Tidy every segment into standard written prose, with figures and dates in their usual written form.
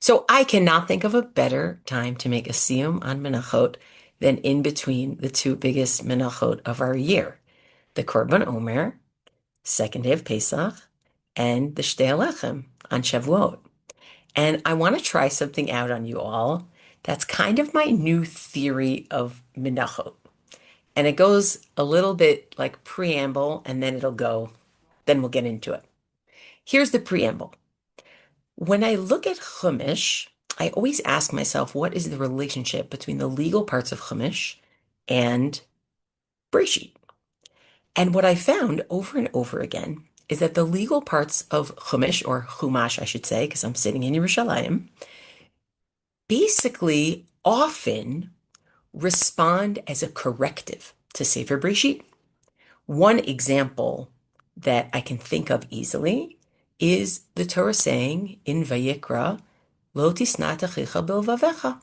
So I cannot think of a better time to make a siyum on Menachot than in between the two biggest Menachot of our year, the Korban Omer, second day of Pesach, and the Shtei Alechem on Shavuot. And I want to try something out on you all. That's kind of my new theory of Menachot. And it goes a little bit like preamble, and then we'll get into it. Here's the preamble. When I look at Chumash, I always ask myself, what is the relationship between the legal parts of Chumash and Breshit? And what I found over and over again is that the legal parts of Chumash, or Chumash, I should say, because I'm sitting in Yerushalayim, basically often respond as a corrective to Sefer Breshit. One example that I can think of easily is the Torah saying in Vayikra, Lo tisnat achicha b'levavecha.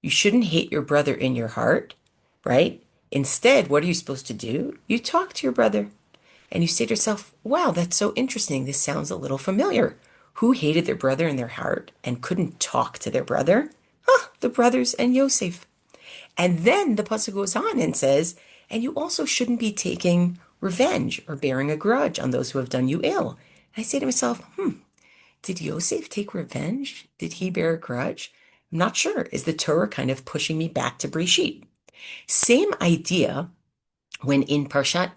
You shouldn't hate your brother in your heart, right? Instead, what are you supposed to do? You talk to your brother and you say to yourself, wow, that's so interesting. This sounds a little familiar. Who hated their brother in their heart and couldn't talk to their brother? The brothers and Yosef. And then the pasuk goes on and says, and you also shouldn't be taking revenge or bearing a grudge on those who have done you ill. And I say to myself, did Yosef take revenge? Did he bear a grudge? I'm not sure. Is the Torah kind of pushing me back to Breshit? Same idea when in Parshat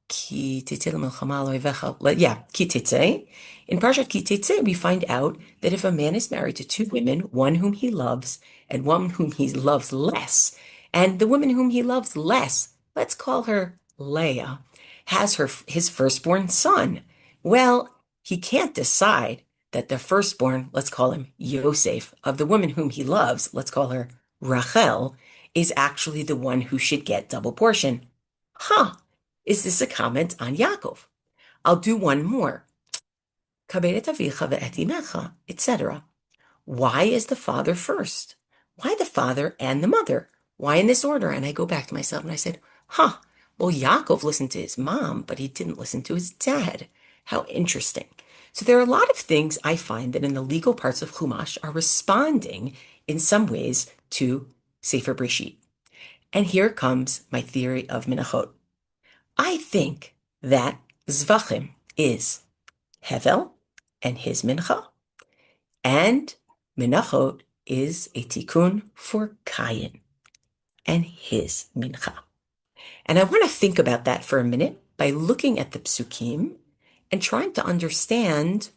Ki Tetzei L'Milchama L'Ovecha, Ki Tetzei. In Parshat Ki Tetzei, we find out that if a man is married to two women, one whom he loves and one whom he loves less, and the woman whom he loves less, let's call her Leah, has his firstborn son. Well, he can't decide that the firstborn, let's call him Yosef, of the woman whom he loves, let's call her Rachel, is actually the one who should get double portion. Is this a comment on Yaakov? I'll do one more. Etc. Why is the father first? Why the father and the mother? Why in this order? And I go back to myself and I said, well, Yaakov listened to his mom, but he didn't listen to his dad. How interesting. So there are a lot of things I find that in the legal parts of Chumash are responding in some ways to Sefer Breshit. And here comes my theory of Menachot. I think that Zvachim is Hevel and his mincha, and Menachot is a tikkun for Cain and his mincha. And I want to think about that for a minute by looking at the psukim and trying to understand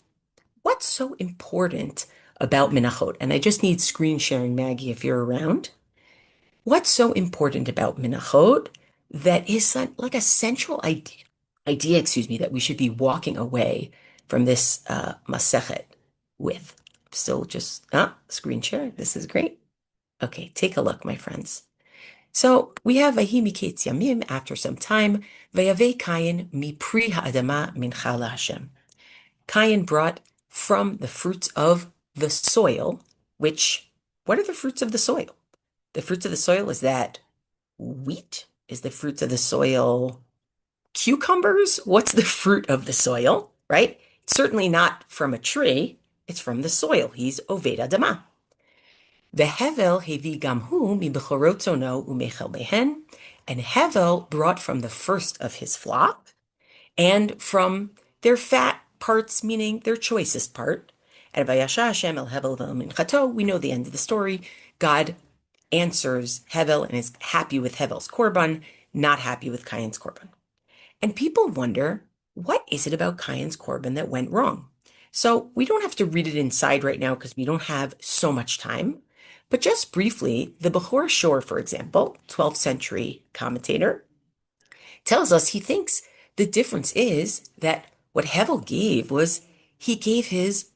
what's so important about Menachot. And I just need screen sharing, Maggie, if you're around. What's so important about Menachot that is like a central idea, that we should be walking away from this Masechet with? Still just, screen share. This is great. Okay, take a look, my friends. So we have Vahi miketz yamim, after some time, Vayaveh Cain mipri ha'adama mincha laHashem. Cain brought from the fruits of the soil, what are the fruits of the soil? The fruits of the soil, is that wheat? Is the fruits of the soil cucumbers? What's the fruit of the soil, right? It's certainly not from a tree. It's from the soil. He's Oved Adama. Hevel hevi gamhu mi bechorot zono umechel behen. And Hevel brought from the first of his flock and from their fat parts, meaning their choicest part. And Vayasha Hashem el Hevel v'minchato. We know the end of the story. God answers Hevel and is happy with Hevel's korban, not happy with Cain's korban. And people wonder, what is it about Cain's korban that went wrong? So we don't have to read it inside right now because we don't have so much time. But just briefly, the Bechor Shor, for example, 12th century commentator, tells us he thinks the difference is that what Hevel gave was he gave his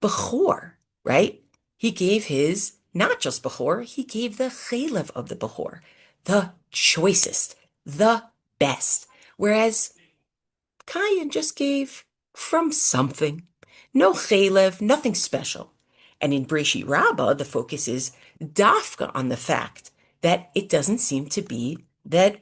Bechor, right? He gave his, not just Bechor, he gave the Chalev of the Bechor, the choicest, the best. Whereas Cain just gave from something. No Chalev, nothing special. And in Breshit Rabbah, the focus is dafka on the fact that it doesn't seem to be that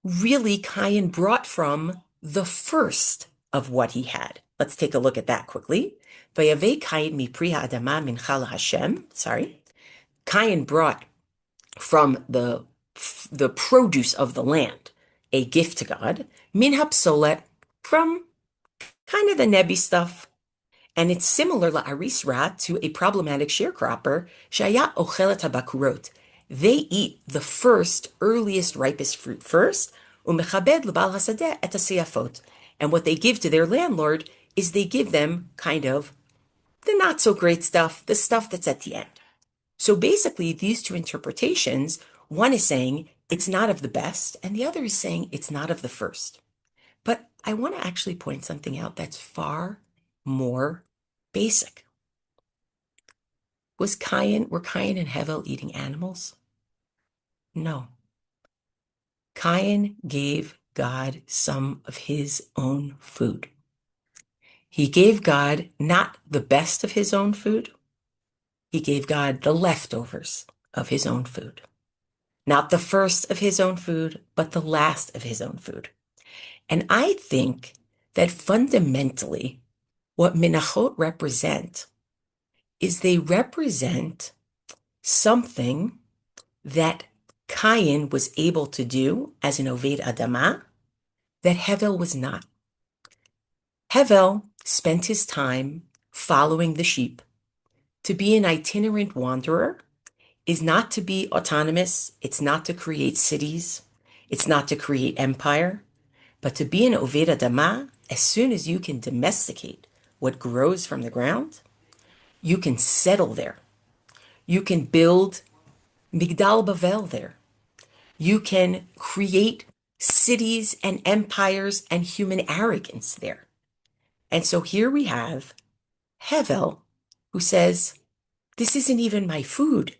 really Cain brought from the first of what he had. Let's take a look at that quickly. Vayavei Kain mi pri ha'adama mincha Hashem. Sorry. Cain brought from the produce of the land a gift to God. Min hapsolet, from kind of the nebby stuff. And it's similar la'arisra to a problematic sharecropper, shaya ochelet habakurot. They eat the first, earliest, ripest fruit first, umechabed lebal hasadeh et hasiyafot. And what they give to their landlord is they give them kind of the not so great stuff, the stuff that's at the end. So basically, these two interpretations, one is saying it's not of the best, and the other is saying it's not of the first. But I want to actually point something out that's far more basic. Were Cain and Hevel eating animals? No. Cain gave God some of his own food. He gave God not the best of his own food. He gave God the leftovers of his own food. Not the first of his own food, but the last of his own food. And I think that fundamentally, what Menachot represent is they represent something that Cain was able to do as an Oved Adama that Hevel was not. Hevel spent his time following the sheep. To be an itinerant wanderer is not to be autonomous, it's not to create cities, it's not to create empire, but to be an Oved Adama, as soon as you can domesticate what grows from the ground, you can settle there. You can build Migdal Bavel there. You can create cities and empires and human arrogance there. And so here we have Hevel, who says, this isn't even my food.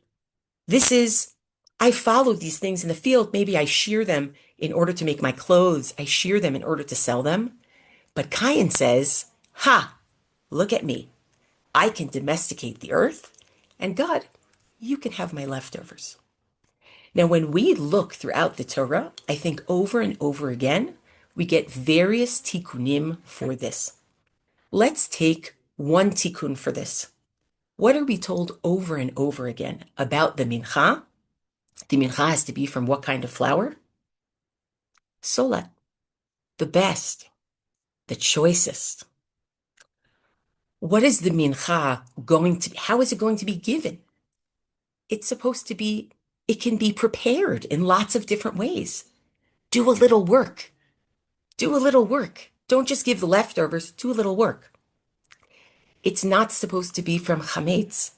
I follow these things in the field. Maybe I shear them in order to make my clothes. I shear them in order to sell them. But Cain says, look at me. I can domesticate the earth. And God, you can have my leftovers. Now, when we look throughout the Torah, I think over and over again, we get various tikkunim for this. Let's take one tikkun for this. What are we told over and over again about the mincha? The mincha has to be from what kind of flour? Solat, the best, the choicest. What is the mincha going to be? How is it going to be given? It's supposed to be, it can be prepared in lots of different ways. Do a little work. Do a little work. Don't just give the leftovers, do a little work. It's not supposed to be from chametz,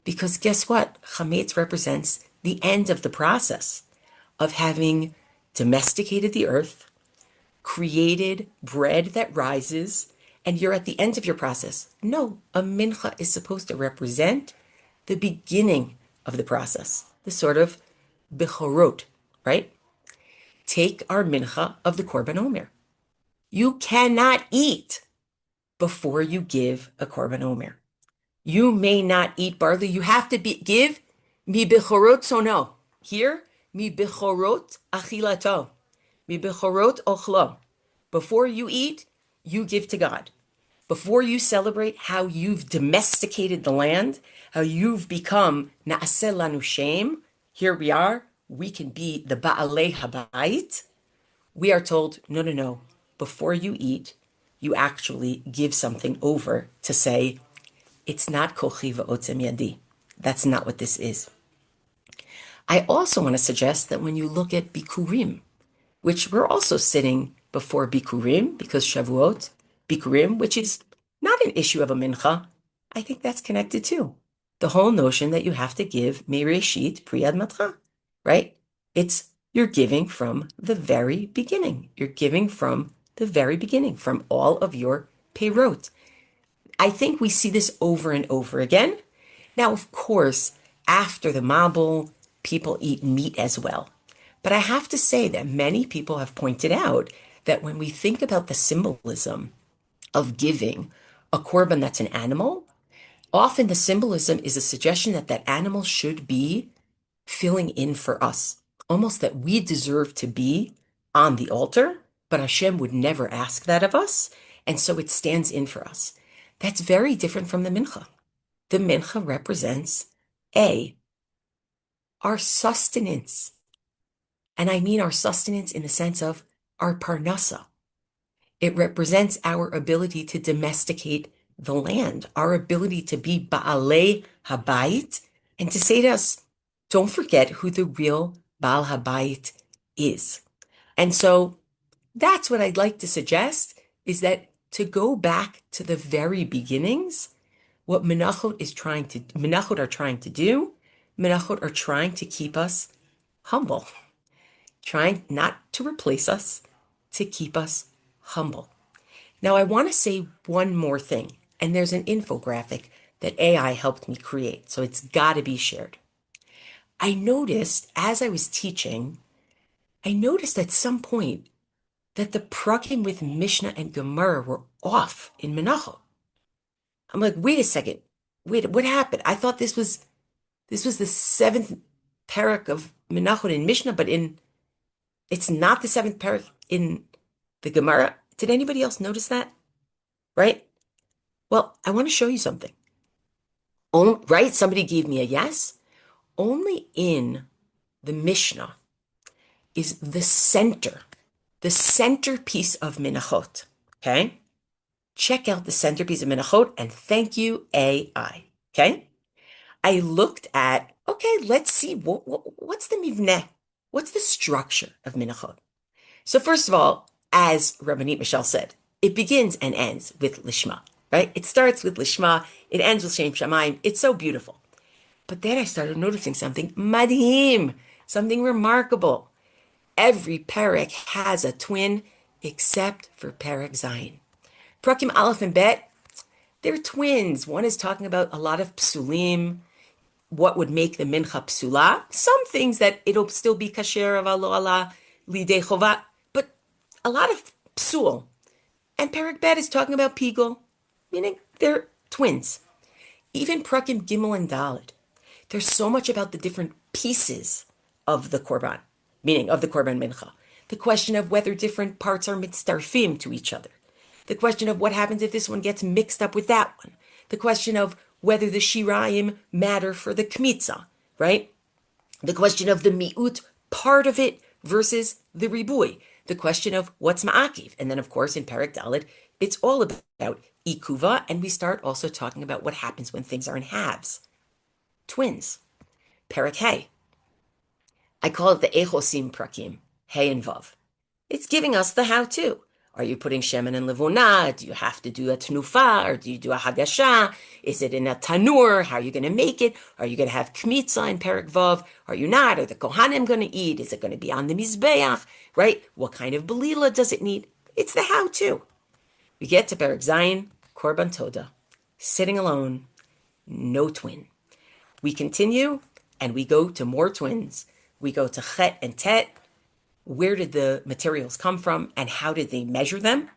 because guess what? Chametz represents the end of the process of having domesticated the earth, created bread that rises, and you're at the end of your process. No, a mincha is supposed to represent the beginning of the process, the sort of bechorot, right? Take our mincha of the Korban Omer. You cannot eat before you give a Korban Omer. You may not eat barley. You have to give mi bechorot sono. Here, mi bechorot achilato. Mi bechorot ochlo. Before you eat, you give to God. Before you celebrate how you've domesticated the land, how you've become na'aseh lanu shem, here we are, we can be the ba'alei habayit. We are told, no. Before you eat, you actually give something over to say, it's not kochi va'otzem yadi. That's not what this is. I also want to suggest that when you look at bikurim, which we're also sitting before bikurim, because Shavuot, bikurim, which is not an issue of a mincha, I think that's connected too. The whole notion that you have to give mereshit priyad matra, right? You're giving from the very beginning. You're giving from the very beginning, from all of your peirot. I think we see this over and over again. Now, of course, after the Mabul, people eat meat as well. But I have to say that many people have pointed out that when we think about the symbolism of giving a korban that's an animal, often the symbolism is a suggestion that that animal should be filling in for us, almost that we deserve to be on the altar, but Hashem would never ask that of us. And so it stands in for us. That's very different from the mincha. The mincha represents A, our sustenance. And I mean our sustenance in the sense of our parnasa. It represents our ability to domesticate the land, our ability to be ba'alei habayit, and to say to us, don't forget who the real Baal Habayit is. And so that's what I'd like to suggest, is that to go back to the very beginnings, what Menachot are trying to do, Menachot are trying to keep us humble, trying not to replace us, to keep us humble. Now, I want to say one more thing, and there's an infographic that AI helped me create, so it's got to be shared. I noticed as I was teaching, I noticed at some point that the prakim with Mishnah and Gemara were off in Menachot. I'm like, wait a second, wait, what happened? I thought this was the seventh parak of Menachot in Mishnah, but it's not the seventh parak in the Gemara. Did anybody else notice that? Right? Well, I want to show you something. Right? Somebody gave me a yes. Only in the Mishnah is the centerpiece of Menachot. Okay? Check out the centerpiece of Menachot and thank you, AI. Okay? I looked at, okay, let's see, what's the mivneh? What's the structure of Menachot? So first of all, as Rabbanit Michelle said, it begins and ends with Lishma, right? It starts with Lishma, it ends with Shem Shamayim. It's so beautiful. But then I started noticing something madhim, something remarkable. Every parak has a twin except for parak Zayin. Prakim Aleph and Bet, they're twins. One is talking about a lot of psulim, what would make the mincha psula, some things that it'll still be kasher of alo ala lidei chova, but a lot of psul. And parak Bet is talking about pigul, meaning they're twins. Even prakim Gimel and Dalet, there's so much about the different pieces of the korban, meaning of the korban mincha. The question of whether different parts are mitzdarfim to each other. The question of what happens if this one gets mixed up with that one. The question of whether the shirayim matter for the kmitza, right? The question of the mi'ut part of it versus the ribui. The question of what's ma'akiv. And then, of course, in Parak Dalet, it's all about ikuva, and we start also talking about what happens when things are in halves. Twins. Parak Hey. I call it the Echosim Prakim, Hey and Vav. It's giving us the how-to. Are you putting shemen and levuna? Do you have to do a tnufa, or do you do a hagasha? Is it in a tanur? How are you going to make it? Are you going to have kmitza in Parak Vav? Are you not? Are the kohanim going to eat? Is it going to be on the mizbeach? Right? What kind of belila does it need? It's the how-to. We get to Parak Zayin, Korban Toda, sitting alone, no twin. We continue, and we go to more twins. We go to Chet and Tet. Where did the materials come from, and how did they measure them?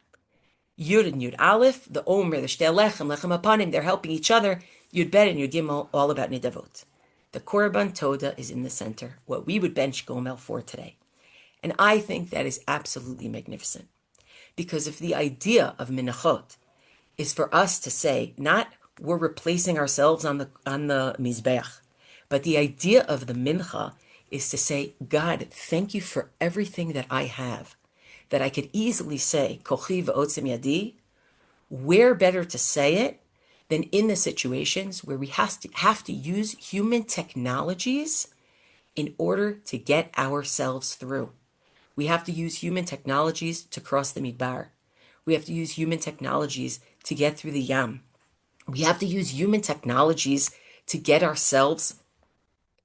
Yud and Yud Aleph, the Omer, the Shtel Lechem, Lechem Apanim, they're helping each other. Yud Bet and Yud Gimel, all about Nidavot. The Korban Toda is in the center, what we would bench Gomel for today. And I think that is absolutely magnificent. Because if the idea of Menachot is for us to say, not we're replacing ourselves on the Mizbeach, but the idea of the Mincha is to say, God, thank you for everything that I have, that I could easily say, Kochi v'otzim yadi. Where better to say it than in the situations where we have to use human technologies in order to get ourselves through. We have to use human technologies to cross the Midbar. We have to use human technologies to get through the Yam. We have to use human technologies to get ourselves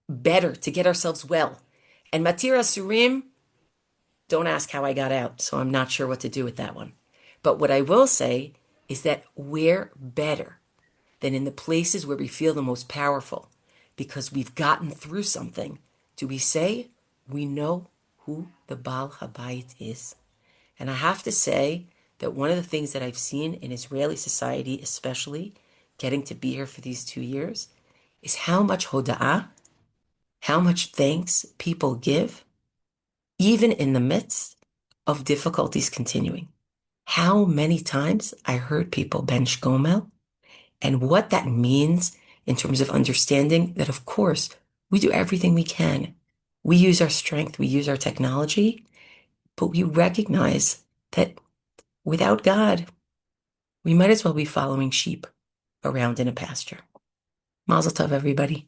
better, to get ourselves well. And Matir Asurim, don't ask how I got out, so I'm not sure what to do with that one. But what I will say is that we're better than in the places where we feel the most powerful, because we've gotten through something. Do we say we know who the Baal Habayit is? And I have to say that one of the things that I've seen in Israeli society, especially getting to be here for these 2 years, is how much hoda'ah, how much thanks people give, even in the midst of difficulties continuing. How many times I heard people bench Gomel and what that means in terms of understanding that, of course, we do everything we can. We use our strength, we use our technology, but we recognize that without God, we might as well be following sheep around in a pasture. Mazel tov, everybody.